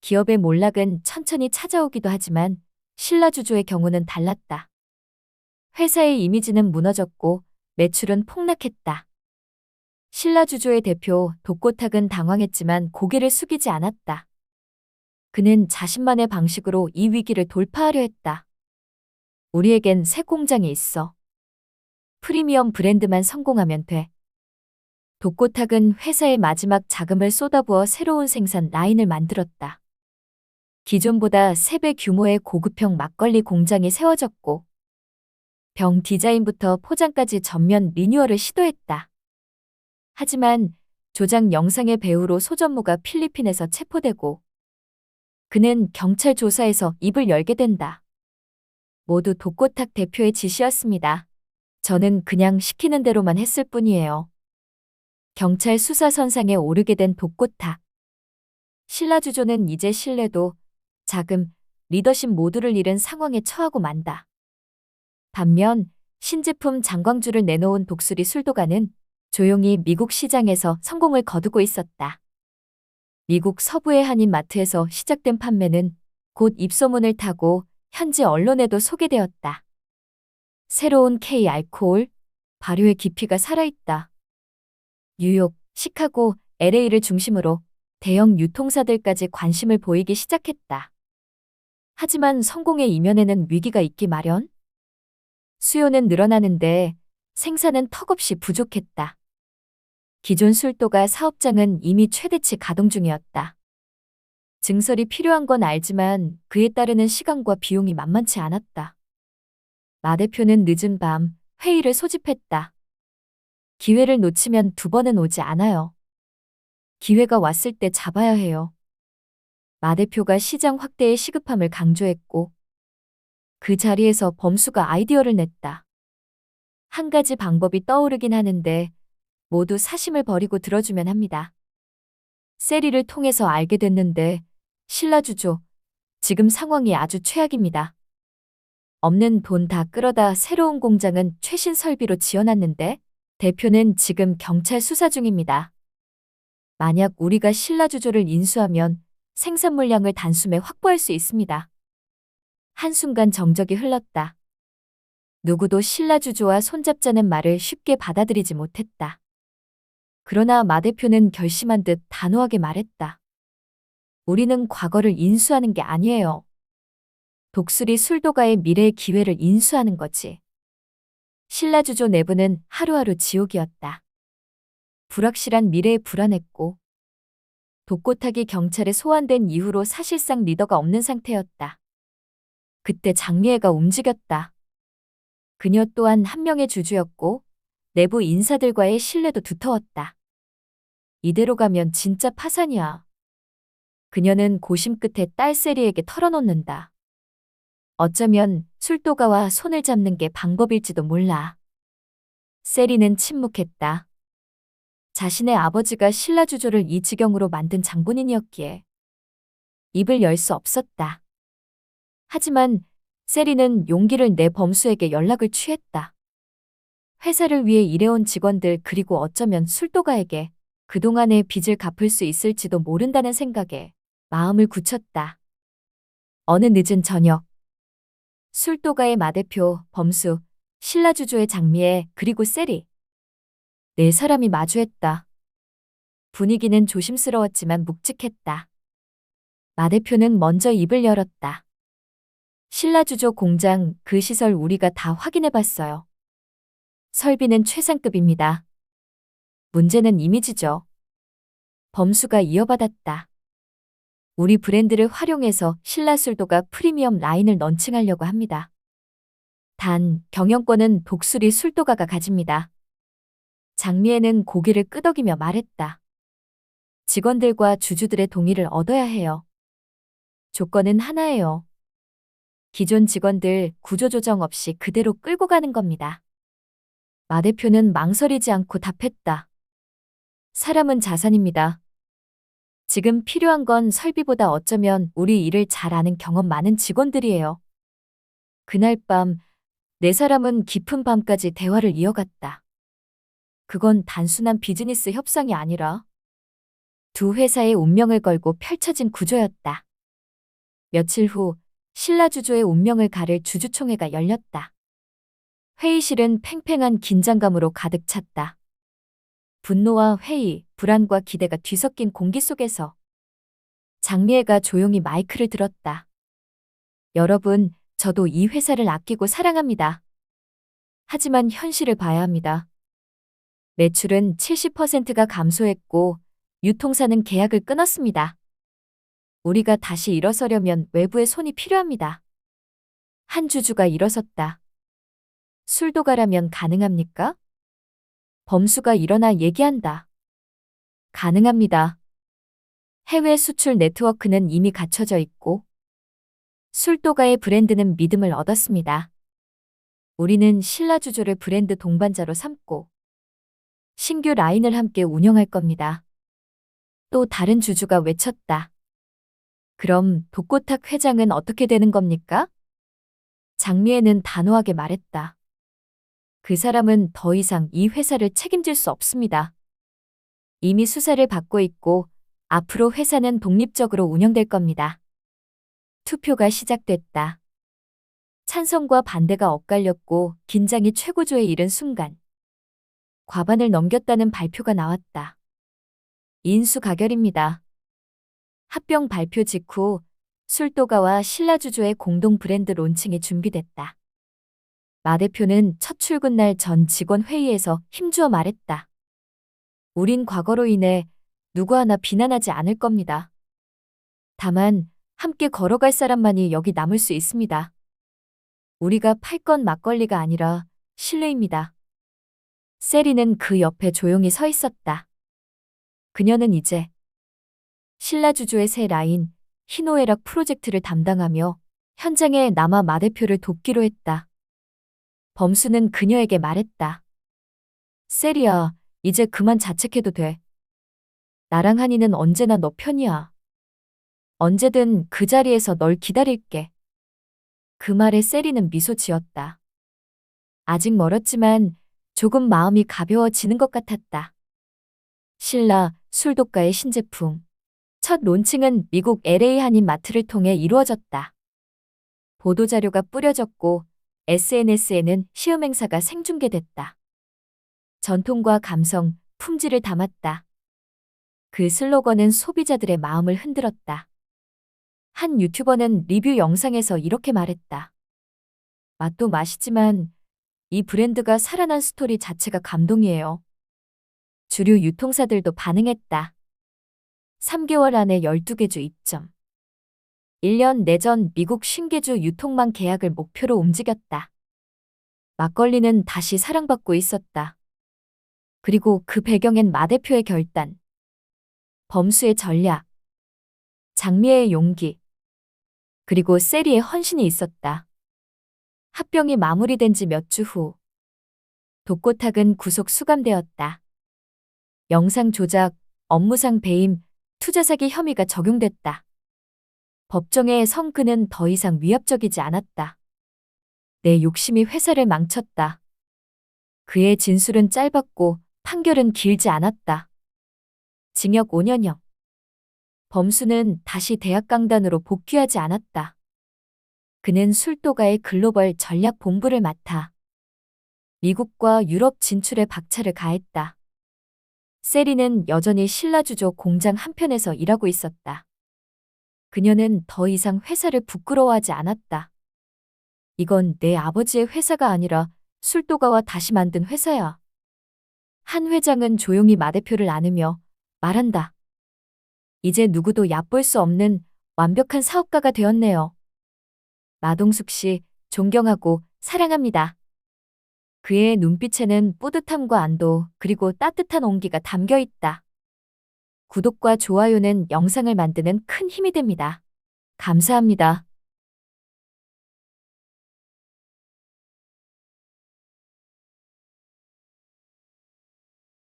기업의 몰락은 천천히 찾아오기도 하지만 신라주조의 경우는 달랐다. 회사의 이미지는 무너졌고 매출은 폭락했다. 신라주조의 대표 독고탁은 당황했지만 고개를 숙이지 않았다. 그는 자신만의 방식으로 이 위기를 돌파하려 했다. 우리에겐 새 공장이 있어. 프리미엄 브랜드만 성공하면 돼. 독고탁은 회사의 마지막 자금을 쏟아부어 새로운 생산 라인을 만들었다. 기존보다 3배 규모의 고급형 막걸리 공장이 세워졌고 병 디자인부터 포장까지 전면 리뉴얼을 시도했다. 하지만 조작 영상의 배우로 소전무가 필리핀에서 체포되고 그는 경찰 조사에서 입을 열게 된다. 모두 독고탁 대표의 지시였습니다. 저는 그냥 시키는 대로만 했을 뿐이에요. 경찰 수사선상에 오르게 된 독고탁. 신라주조는 이제 신뢰도, 자금, 리더십 모두를 잃은 상황에 처하고 만다. 반면 신제품 장광주를 내놓은 독수리 술도가는 조용히 미국 시장에서 성공을 거두고 있었다. 미국 서부의 한인 마트에서 시작된 판매는 곧 입소문을 타고 현지 언론에도 소개되었다. 새로운 K 알코올, 발효의 깊이가 살아있다. 뉴욕, 시카고, LA를 중심으로 대형 유통사들까지 관심을 보이기 시작했다. 하지만 성공의 이면에는 위기가 있기 마련? 수요는 늘어나는데 생산은 턱없이 부족했다. 기존 술도가 사업장은 이미 최대치 가동 중이었다. 증설이 필요한 건 알지만 그에 따르는 시간과 비용이 만만치 않았다. 마 대표는 늦은 밤 회의를 소집했다. 기회를 놓치면 2번은 오지 않아요. 기회가 왔을 때 잡아야 해요. 마 대표가 시장 확대의 시급함을 강조했고 그 자리에서 범수가 아이디어를 냈다. 한 가지 방법이 떠오르긴 하는데 모두 사심을 버리고 들어주면 합니다. 세리를 통해서 알게 됐는데 신라주조, 지금 상황이 아주 최악입니다. 없는 돈 다 끌어다 새로운 공장은 최신 설비로 지어놨는데 대표는 지금 경찰 수사 중입니다. 만약 우리가 신라주조를 인수하면 생산 물량을 단숨에 확보할 수 있습니다. 한순간 정적이 흘렀다. 누구도 신라주조와 손잡자는 말을 쉽게 받아들이지 못했다. 그러나 마 대표는 결심한 듯 단호하게 말했다. 우리는 과거를 인수하는 게 아니에요. 독수리 술도가의 미래의 기회를 인수하는 거지. 신라주조 내부는 하루하루 지옥이었다. 불확실한 미래에 불안했고 독고탁이 경찰에 소환된 이후로 사실상 리더가 없는 상태였다. 그때 장미애가 움직였다. 그녀 또한 한 명의 주주였고 내부 인사들과의 신뢰도 두터웠다. 이대로 가면 진짜 파산이야. 그녀는 고심 끝에 딸 세리에게 털어놓는다. 어쩌면 술도가와 손을 잡는 게 방법일지도 몰라. 세리는 침묵했다. 자신의 아버지가 신라주조를 이 지경으로 만든 장본인이었기에 입을 열 수 없었다. 하지만 세리는 용기를 내 범수에게 연락을 취했다. 회사를 위해 일해온 직원들 그리고 어쩌면 술도가에게 그동안의 빚을 갚을 수 있을지도 모른다는 생각에 마음을 굳혔다. 어느 늦은 저녁, 술도가의 마 대표, 범수, 신라주조의 장미애 그리고 세리. 4사람이 마주했다. 분위기는 조심스러웠지만 묵직했다. 마 대표는 먼저 입을 열었다. 신라주조 공장 그 시설 우리가 다 확인해봤어요. 설비는 최상급입니다. 문제는 이미지죠. 범수가 이어받았다. 우리 브랜드를 활용해서 신라술도가 프리미엄 라인을 런칭하려고 합니다. 단, 경영권은 독수리 술도가가 가집니다. 장미애는 고개를 끄덕이며 말했다. 직원들과 주주들의 동의를 얻어야 해요. 조건은 하나예요. 기존 직원들 구조조정 없이 그대로 끌고 가는 겁니다. 마 대표는 망설이지 않고 답했다. 사람은 자산입니다. 지금 필요한 건 설비보다 어쩌면 우리 일을 잘 아는 경험 많은 직원들이에요. 그날 밤 4사람은 깊은 밤까지 대화를 이어갔다. 그건 단순한 비즈니스 협상이 아니라 두 회사의 운명을 걸고 펼쳐진 구조였다. 며칠 후 신라주조의 운명을 가를 주주총회가 열렸다. 회의실은 팽팽한 긴장감으로 가득 찼다. 분노와 회의, 불안과 기대가 뒤섞인 공기 속에서 장미애가 조용히 마이크를 들었다. 여러분, 저도 이 회사를 아끼고 사랑합니다. 하지만 현실을 봐야 합니다. 매출은 70%가 감소했고 유통사는 계약을 끊었습니다. 우리가 다시 일어서려면 외부의 손이 필요합니다. 한 주주가 일어섰다. 술도가라면 가능합니까? 범수가 일어나 얘기한다. 가능합니다. 해외 수출 네트워크는 이미 갖춰져 있고 술도가의 브랜드는 믿음을 얻었습니다. 우리는 신라주조를 브랜드 동반자로 삼고 신규 라인을 함께 운영할 겁니다. 또 다른 주주가 외쳤다. 그럼 독고탁 회장은 어떻게 되는 겁니까? 장미애는 단호하게 말했다. 그 사람은 더 이상 이 회사를 책임질 수 없습니다. 이미 수사를 받고 있고 앞으로 회사는 독립적으로 운영될 겁니다. 투표가 시작됐다. 찬성과 반대가 엇갈렸고 긴장이 최고조에 이른 순간 과반을 넘겼다는 발표가 나왔다. 인수가결입니다. 합병 발표 직후 술도가와 신라주조의 공동 브랜드 론칭이 준비됐다. 마 대표는 첫 출근날 전 직원 회의에서 힘주어 말했다. 우린 과거로 인해 누구 하나 비난하지 않을 겁니다. 다만 함께 걸어갈 사람만이 여기 남을 수 있습니다. 우리가 팔 건 막걸리가 아니라 신뢰입니다. 세리는 그 옆에 조용히 서 있었다. 그녀는 이제 신라주조의 새 라인 희노애락 프로젝트를 담당하며 현장에 남아 마 대표를 돕기로 했다. 범수는 그녀에게 말했다. 세리야, 이제 그만 자책해도 돼. 나랑 한이는 언제나 너 편이야. 언제든 그 자리에서 널 기다릴게. 그 말에 세리는 미소 지었다. 아직 멀었지만 조금 마음이 가벼워지는 것 같았다. 신라 술독가의 신제품. 첫 론칭은 미국 LA 한인 마트를 통해 이루어졌다. 보도자료가 뿌려졌고 SNS에는 시음 행사가 생중계됐다. 전통과 감성, 품질을 담았다. 그 슬로건은 소비자들의 마음을 흔들었다. 한 유튜버는 리뷰 영상에서 이렇게 말했다. 맛도 맛이지만 이 브랜드가 살아난 스토리 자체가 감동이에요. 주류 유통사들도 반응했다. 3개월 안에 12개주 입점. 1년 내전 미국 50개주 유통망 계약을 목표로 움직였다. 막걸리는 다시 사랑받고 있었다. 그리고 그 배경엔 마 대표의 결단, 범수의 전략, 장미애의 용기, 그리고 세리의 헌신이 있었다. 합병이 마무리된 지 몇 주 후, 독고탁은 구속 수감되었다. 영상 조작, 업무상 배임, 투자 사기 혐의가 적용됐다. 법정의 성그는 더 이상 위압적이지 않았다. 내 욕심이 회사를 망쳤다. 그의 진술은 짧았고 판결은 길지 않았다. 징역 5년형. 범수는 다시 대학 강단으로 복귀하지 않았다. 그는 술도가의 글로벌 전략 본부를 맡아 미국과 유럽 진출에 박차를 가했다. 세리는 여전히 신라주조 공장 한편에서 일하고 있었다. 그녀는 더 이상 회사를 부끄러워하지 않았다. 이건 내 아버지의 회사가 아니라 술도가와 다시 만든 회사야. 한 회장은 조용히 마 대표를 안으며 말한다. 이제 누구도 얕볼 수 없는 완벽한 사업가가 되었네요. 마동숙 씨, 존경하고 사랑합니다. 그의 눈빛에는 뿌듯함과 안도 그리고 따뜻한 온기가 담겨 있다. 구독과 좋아요는 영상을 만드는 큰 힘이 됩니다. 감사합니다.